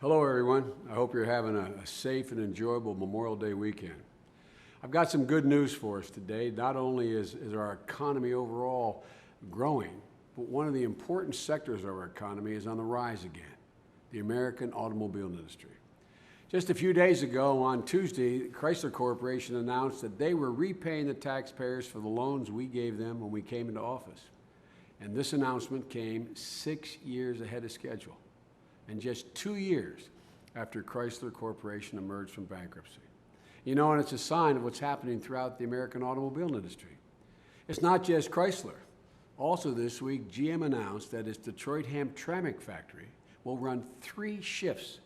Hello, everyone. I hope you're having a safe and enjoyable Memorial Day weekend. I've got some good news for us today. Not only is our economy overall growing, but one of the important sectors of our economy is on the rise again, the American automobile industry. Just a few days ago, on Tuesday, Chrysler Corporation announced that they were repaying the taxpayers for the loans we gave them when we came into office. And this announcement came 6 years ahead of schedule, and just 2 years after Chrysler Corporation emerged from bankruptcy. You know, and it's a sign of what's happening throughout the American automobile industry. It's not just Chrysler. Also this week, GM announced that its Detroit Hamtramck factory will run 3 shifts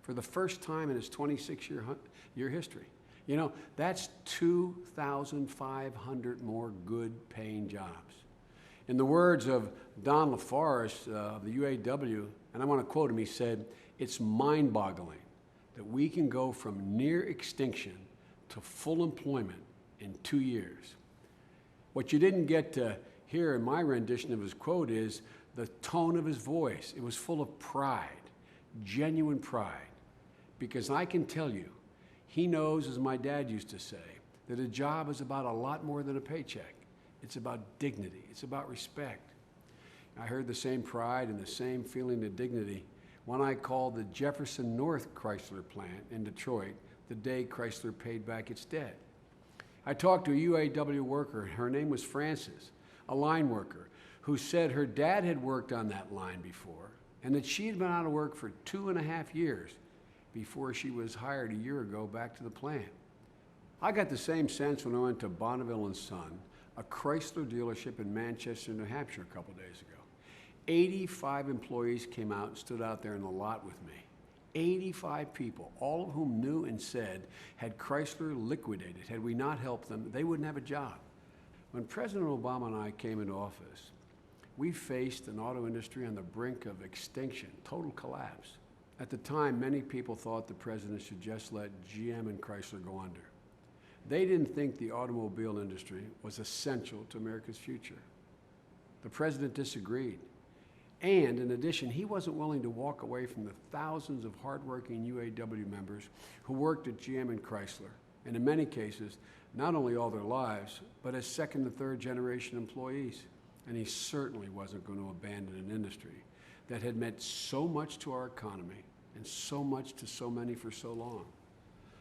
for the first time in its 26-year history. You know, that's 2,500 more good-paying jobs. In the words of Don LaForest of the UAW, and I want to quote him, he said, "It's mind-boggling that we can go from near extinction to full employment in 2 years." What you didn't get to hear in my rendition of his quote is the tone of his voice. It was full of pride, genuine pride. Because I can tell you, he knows, as my dad used to say, that a job is about a lot more than a paycheck. It's about dignity. It's about respect. I heard the same pride and the same feeling of dignity when I called the Jefferson North Chrysler plant in Detroit the day Chrysler paid back its debt. I talked to a UAW worker, her name was Frances, a line worker, who said her dad had worked on that line before and that she had been out of work for 2.5 years before she was hired a year ago back to the plant. I got the same sense when I went to Bonneville & Son, a Chrysler dealership in Manchester, New Hampshire a couple days ago. 85 employees came out and stood out there in the lot with me. 85 people, all of whom knew and said, had Chrysler liquidated, had we not helped them, they wouldn't have a job. When President Obama and I came into office, we faced an auto industry on the brink of extinction, total collapse. At the time, many people thought the president should just let GM and Chrysler go under. They didn't think the automobile industry was essential to America's future. The president disagreed. And in addition, he wasn't willing to walk away from the thousands of hardworking UAW members who worked at GM and Chrysler, and in many cases, not only all their lives, but as second and third generation employees. And he certainly wasn't going to abandon an industry that had meant so much to our economy and so much to so many for so long.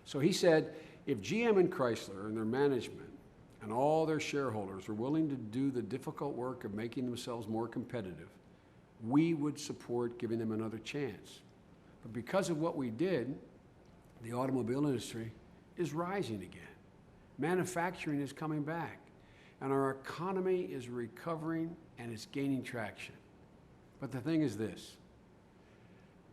So he said, if GM and Chrysler and their management and all their shareholders were willing to do the difficult work of making themselves more competitive, we would support giving them another chance. But because of what we did, the automobile industry is rising again. Manufacturing is coming back, and our economy is recovering and it's gaining traction. But the thing is this,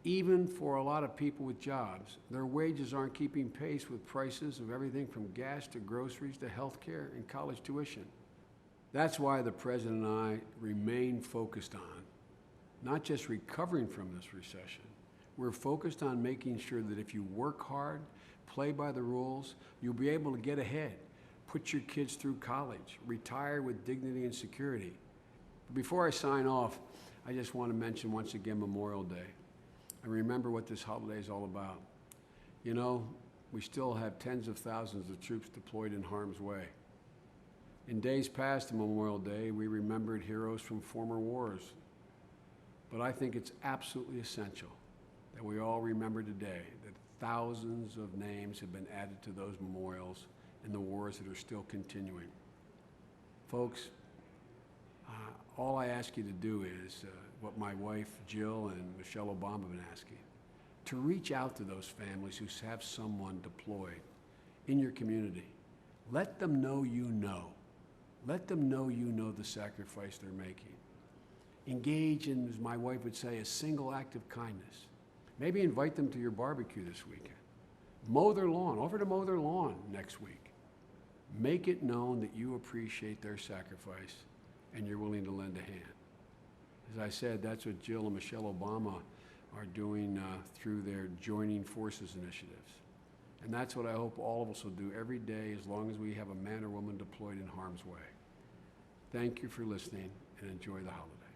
even for a lot of people with jobs, their wages aren't keeping pace with prices of everything from gas to groceries to healthcare and college tuition. That's why the president and I remain focused on not just recovering from this recession, we're focused on making sure that if you work hard, play by the rules, you'll be able to get ahead, put your kids through college, retire with dignity and security. Before I sign off, I just want to mention once again Memorial Day. And remember what this holiday is all about. You know, we still have tens of thousands of troops deployed in harm's way. In days past on Memorial Day, we remembered heroes from former wars. But I think it's absolutely essential that we all remember today that thousands of names have been added to those memorials in the wars that are still continuing. Folks, all I ask you to do is what my wife Jill and Michelle Obama have been asking, to reach out to those families who have someone deployed in your community. Let them know you know. Let them know you know the sacrifice they're making. Engage in, as my wife would say, a single act of kindness. Maybe invite them to your barbecue this weekend. Mow their lawn. Offer to mow their lawn next week. Make it known that you appreciate their sacrifice and you're willing to lend a hand. As I said, that's what Jill and Michelle Obama are doing through their Joining Forces initiatives. And that's what I hope all of us will do every day as long as we have a man or woman deployed in harm's way. Thank you for listening and enjoy the holiday.